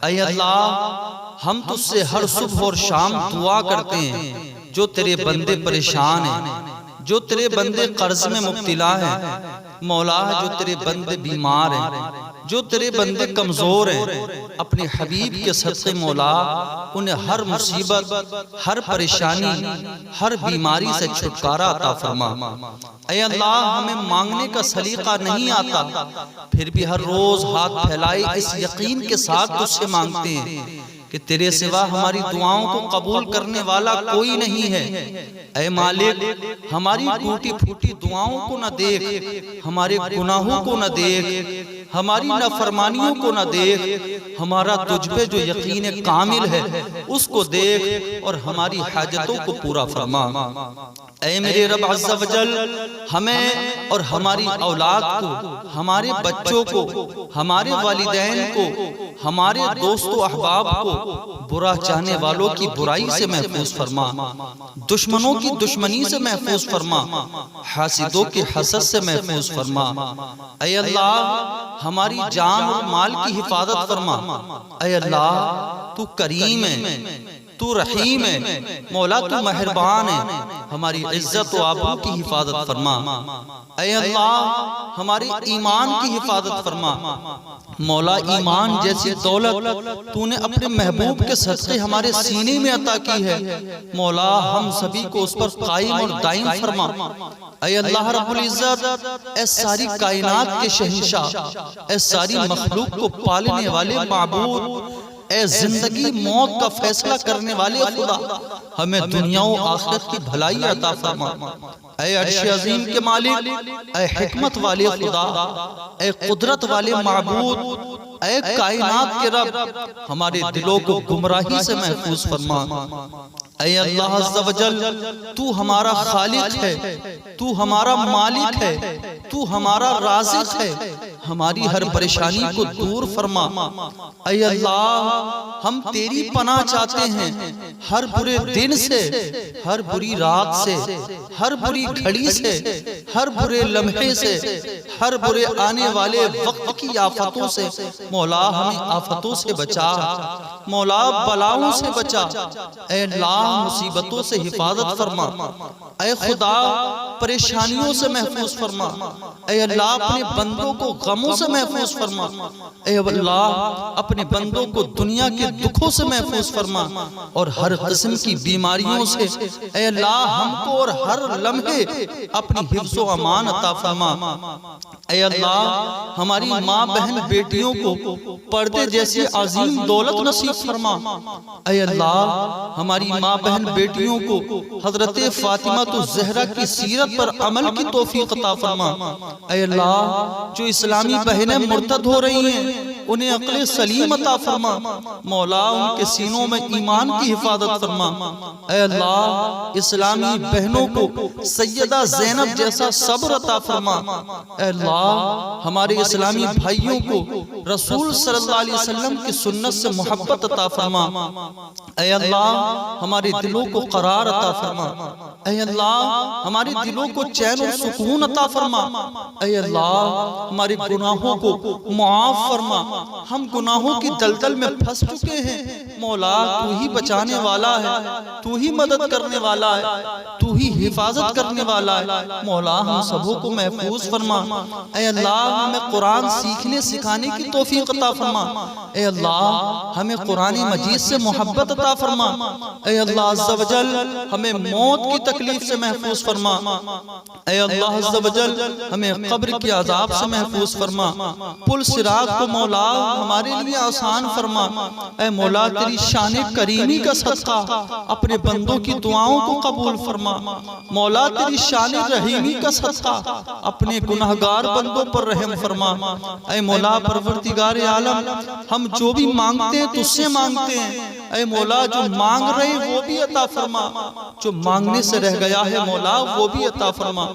اے اللہ ہم تجھ سے ہر صبح اور شام دعا کرتے ہیں، جو تیرے بندے پریشان ہیں، جو تیرے بندے قرض میں مبتلا ہیں، مولا جو تیرے بندے بیمار ہیں، جو تیرے بندے کمزور ہیں، اپنے حبیب کے صدقے مولا انہیں ہر مصیبت، ہر پریشانی، ہر بیماری سے چھٹکارا عطا فرما۔ اے اللہ ہمیں مانگنے کا سلیقہ نہیں آتا، پھر بھی ہر روز ہاتھ پھیلائے اس یقین کے ساتھ تجھ سے مانگتے ہیں کہ تیرے سوا ہماری دعاؤں کو قبول کرنے والا کوئی نہیں ہے۔ اے مالک ہماری ٹوٹی پھوٹی دعاؤں کو نہ دیکھ، ہمارے گناہوں کو نہ دیکھ، ہماری نافرمانیوں کو نہ دیکھ، ہمارا تجھ پہ جو یقین کامل ہے اس کو دیکھ اور ہماری حاجتوں کو پورا فرما۔ اے میرے رب عز و جل ہمیں اور ہماری اولاد کو، ہمارے بچوں کو، ہمارے والدین کو، ہمارے دوست و احباب کو برا چاہنے والوں کی برائی سے محفوظ فرما، دشمنوں کی دشمنی سے محفوظ فرما، حاسدوں کے حسد سے محفوظ فرما۔ اے اللہ ہماری جان اور مال کی حفاظت فرما۔ اے اللہ تو کریم ہے، تو رحیم ہے، مولا تو مہربان ہے، ہماری عزت و آبرو کی حفاظت فرما۔ اے اللہ ہمارے ایمان کی حفاظت فرما، مولا ایمان جیسی دولت تو نے اپنے محبوب کے صدقے ہمارے سینے میں عطا کی ہے، مولا ہم سبھی کو اس پر قائم اور دائم فرما۔ اے اللہ رب العزت اے ساری کائنات کے شہنشاہ، اے ساری مخلوق کو پالنے والے معبود، اے زندگی موت کا فیصلہ کرنے والے خدا، ہمیں دنیا و آخرت کی بھلائی عطا فرما۔ اے عرش عظیم کے مالک، اے حکمت والے خدا، اے قدرت والے معبود، اے کائنات کے رب، ہمارے دلوں کو گمراہی سے محفوظ فرما۔ اے اللہ عز و جل تو ہمارا خالق ہے، تو ہمارا مالک ہے، تو ہمارا رازق ہے، ہماری ہر پریشانی کو دور فرما۔ اے اللہ ہم تیری پناہ چاہتے ہیں، ہر برے دن سے، ہر بری رات سے، ہر بری گھڑی سے، ہر برے لمحے سے، ہر برے آنے والے وقت کی آفتوں سے، مولا ہمیں آفتوں سے بچا، مولا بلاؤں سے بچا، اے اللہ مصیبتوں سے حفاظت فرما، اے خدا پریشانیوں سے محفوظ فرما، اے اللہ اپنے بندوں کو غموں سے محفوظ فرما، اے اللہ اپنے بندوں کو دنیا کے دکھوں سے محفوظ فرما اور ہر قسم کی بیماریوں سے، اے اللہ ہم کو اور ہر لمحے اپنی حفظ و امان عطا فرما۔ اے اللہ ہماری ماں بہن بیٹیوں کو پردے جیسی عظیم دولت نصیب فرما۔ اے اللہ ہماری ماں بہن بیٹیوں کو حضرت فاطمہ الزہرا کی سیرت پر عمل کی توفیق عطا فرما۔ اے اللہ جو اسلامی بہنیں مرتد ہو رہی ہیں انہیں عقل سلیم عطا فرما، مولا ان کے سینوں میں ایمان کی حفاظت فرما۔ اے اللہ اسلامی بہنوں کو سیدہ زینب جیسا صبر عطا فرما۔ اے اللہ ہمارے اسلامی بھائیوں کو رسول صلی اللہ علیہ وسلم کی سنت سے محبت عطا فرما۔ اے اللہ ہمارے دلوں کو قرار عطا فرما۔ اے اللہ ہمارے دلوں کو چین و سکون عطا فرما۔ اے اللہ ہمارے گناہوں کو معاف فرما، ہم گناہوں کی دلدل میں پھنس چکے ہیں، مولا تو ہی بچانے والا ہے، تو ہی مدد کرنے والا ہے، تو ہی حفاظت کرنے والا ہے، مولا ہم سبوں کو محفوظ فرما۔ اے اللہ ہمیں قرآن سیکھنے سکھانے کی توفیق عطا فرما۔ اے اللہ ہمیں قرآن مجید سے محبت عطا فرما۔ اے اللہ عز و جل ہمیں موت کی تکلیف سے محفوظ فرما۔ اے اللہ عز و جل ہمیں قبر کی عذاب سے محفوظ فرما۔ پل صراط کو مولا ہمارے لیے آسان فرما۔ اے مولا تیری شان کریمی کا صدقہ اپنے بندوں کی دعاؤں کو قبول فرما۔ مولا تیری شان رحیمی کا صدقہ اپنے گناہگار بندوں پر رحم فرما۔ اے مولا پروردگار عالم ہم جو بھی مانگتے ہیں تجھ سے مانگتے ہیں، اے مولا جو مانگ رہے وہ بھی عطا فرما، جو مانگنے سے رہ گیا ہے مولا وہ بھی عطا فرما۔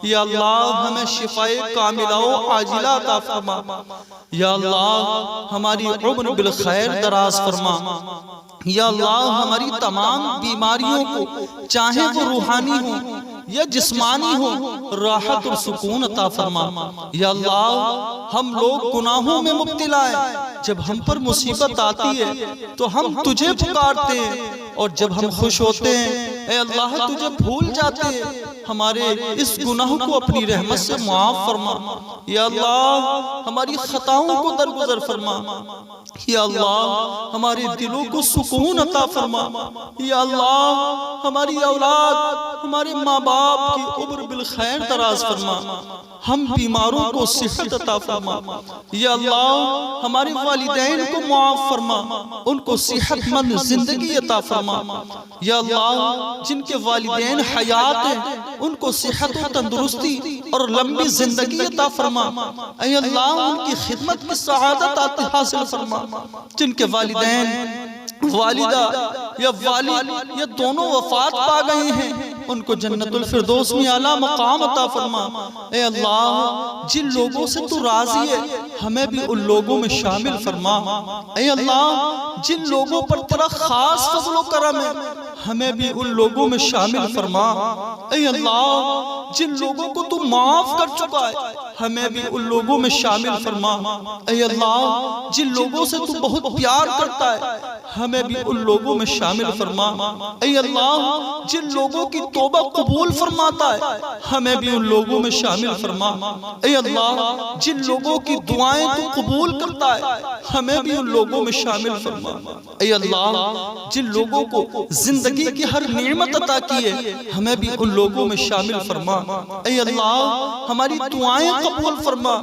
یا اللہ ہمیں شفائے کاملہ و عاجلہ عطا فرما۔ یا اللہ اللہ ہماری عمر بالخیر دراز فرما، یا اللہ ہماری تمام بیماریوں کو چاہے وہ روحانی ہو یا جسمانی ہو راحت اور سکون عطا فرما۔ یا اللہ ہم لوگ گناہوں میں مبتلا ہیں، جب ہم پر مصیبت آتی ہے تو ہم تجھے پکارتے ہیں، اور جب ہم خوش ہوتے ہیں اے اللہ تجھے بھول جاتے ہیں۔ ہمارے اس گناہ کو اپنی رحمت سے معاف فرما۔ یا اللہ ہماری خطاؤں کو درگزر فرما۔ یا اللہ ہمارے دلوں کو سکون عطا فرما۔ یا اللہ ہماری اولاد، ہمارے ماں باپ کی عمر بالخیر دراز فرما، ہم بیماروں کو صحت عطا فرما۔ یا اللہ ہمارے والدین کو معاف فرما، ان کو صحت مند زندگی عطا فرما۔ یا اللہ جن کے والدین حیات ہیں ان کو صحت و تندرستی اور لمبی زندگی عطا فرما۔ اے اللہ ان کی خدمت کی سعادت حاصل فرما۔ جن کے والدین، والدہ یا والد یا دونوں وفات پا گئے ہیں ان کو جنت الفردوس میں اعلیٰ مقام عطا فرما۔ اے اللہ جن لوگوں سے تو راضی ہے ہمیں بھی ان لوگوں میں شامل فرما۔ اے اللہ جن لوگوں پر تیرا خاص فضل و کرم ہے ہمیں بھی ان لوگوں میں شامل فرما۔ اے اللہ جن لوگوں کو تو معاف کر چکا ہے ہمیں بھی ان لوگوں میں شامل فرما۔ اے اللہ جن لوگوں سے تو بہت پیار کرتا ہے ہمیں بھی ان لوگوں میں شامل فرما۔ اے اللہ جن لوگوں کی توبہ قبول فرماتا ہے ہمیں بھی ان لوگوں میں شامل فرما۔ اے اللہ جن لوگوں کی دعائیں تو قبول کرتا ہے ہمیں بھی ان لوگوں میں شامل فرما۔ اے اللہ جن لوگوں کو زندگی کی ہر نعمت عطا کی ہے ہمیں بھی ان لوگوں میں شامل فرما۔ اے اللہ ہماری دعائیں قبول فرما۔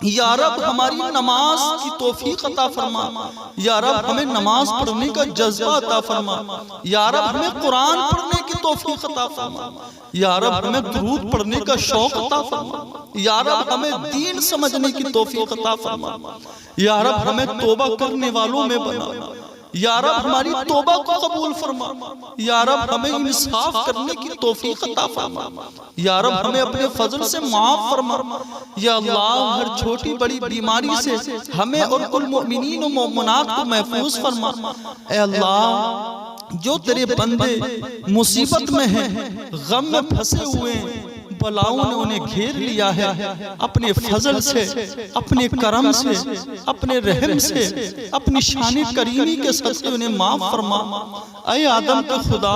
یا رب ہماری نماز کی توفیق عطا فرما۔ یا رب ہمیں نماز پڑھنے کا جذبہ عطا فرما۔ یا رب ہمیں قرآن پڑھنے کی توفیق عطا فرما۔ یا رب ہمیں درود پڑھنے کا شوق عطا فرما۔ یا رب ہمیں دین سمجھنے کی توفیق عطا فرما۔ یا رب ہمیں توبہ کرنے والوں میں بنا۔ یا رب ہماری توبہ کو قبول فرما۔ یا رب ہمیں انصاف کرنے کی توفیق عطا فرما۔ یا رب ہمیں اپنے فضل سے معاف فرما۔ یا اللہ ہر چھوٹی بڑی بیماری سے ہمیں اور کل مؤمنین و مومنات کو محفوظ فرما۔ اے اللہ جو تیرے بندے مصیبت میں ہیں، غم میں پھنسے ہوئے ہیں، بلاؤں نے انہیں گھیر لیا ہے، اپنے فضل سے، اپنے کرم سے، اپنے رحم سے، اپنی شان کریمی کے صدقے انہیں معاف فرما۔ اے آدم کے خدا،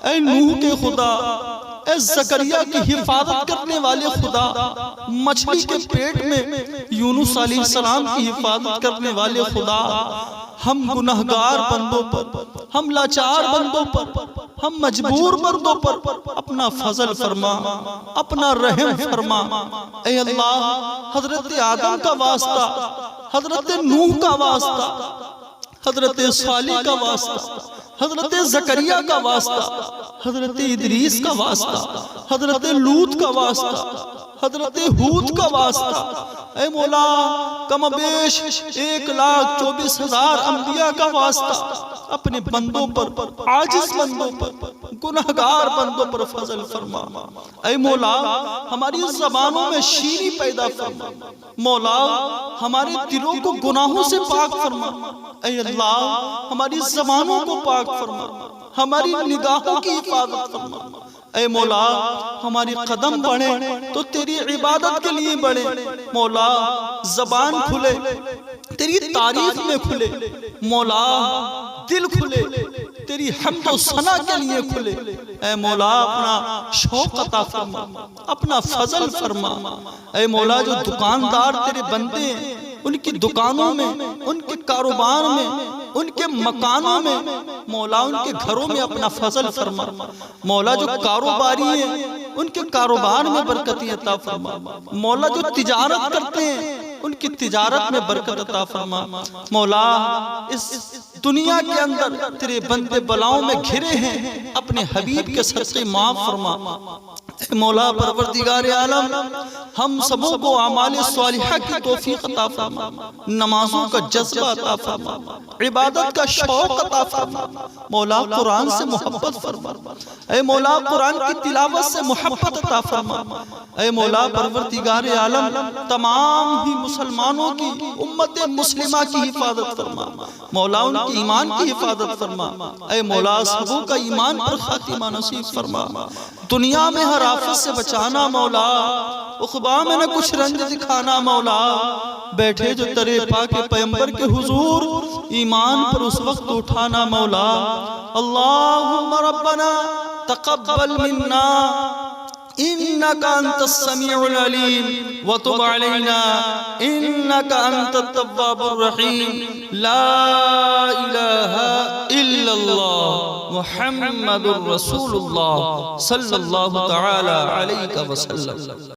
اے نوح کے خدا، اے زکریا کی حفاظت کرنے والے خدا، مچھلی کے پیٹ میں یونس علیہ السلام کی حفاظت کرنے والے خدا، ہم گناہگار بندوں پر، ہم لاچار بندوں پر، ہم مجبور بندوں پر اپنا فضل فرما، اپنا رحم فرما۔ اے اللہ حضرت آدم کا واسطہ، حضرت نوح کا واسطہ، حضرت صالح کا واسطہ، حضرت زکریا کا واسطہ، حضرت ادریس کا واسطہ، حضرت لوط کا واسطہ، حضرت ہود کا واسطہ، اے مولا کم بیش 1,24,000 انبیاء کا واسطہ، اپنے بندوں پر، عاجز بندوں پر، گناہگار بندوں پر فضل فرما۔ اے مولا ہماری زبانوں میں شیریں پیدا فرما۔ مولا ہمارے دلوں کو گناہوں سے پاک فرما۔ اے اللہ ہماری زبانوں کو پاک فرما، ہماری نگاہوں کی حفاظت فرما۔ اے مولا ہماری قدم بڑھے تو تیری عبادت کے لیے بڑھے۔ مولا زبان کھلے تیری تعریف میں کھلے، مولا دل کھلے تیری حمد و ثنا کے لیے کھلے۔ اے مولا اپنا شوق عطا فرما، اپنا فضل فرما۔ اے مولا جو دکاندار تیرے بندے ہیں ان کی دکانوں میں، ان کے کاروبار میں، ان کے مکانوں میں، مولا ان کے گھروں میں اپنا فضل فرما۔ مولا جو کاروباری ہیں ان کے کاروبار میں برکت عطا فرما۔ مولا جو تجارت کرتے ہیں ان کی تجارت میں برکت عطا فرما۔ مولا اس دنیا کے اندر تیرے بندے بلاؤں میں گھرے ہیں، اپنے حبیب کے صدقے معاف فرما۔ اے مولا پروردگار عالم، ہم سبوں کو اعمال صالحہ کی توفیق عطا فرما، نمازوں کا جذبہ عطا فرما، عبادت کا شوق عطا فرما، مولا قرآن سے محبت فرما، اے مولا قرآن کی تلاوت سے محبت عطا فرما، اے مولا پروردگار عالم تمام ہی مسلمانوں کی امت مسلمہ کی حفاظت فرما، مولا ان کی ایمان کی حفاظت فرما، اے مولا سبوں کا ایمان پر خاتمہ نصیب فرما، دنیا میں ہر آفت سے بچانا مولا، عقبہ میں نہ کچھ رنج دکھانا مولا، بیٹھے جو تیرے پاک پیغمبر کے حضور ایمان پر اس وقت اٹھانا مولا، اللہم ربنا تقبل منا انکا انت السمیع العلیم وتب علینا انکا انت التواب الرحیم، لا الہ الا اللہ محمد الرسول اللہ صلی اللہ تعالی علیہ وسلم۔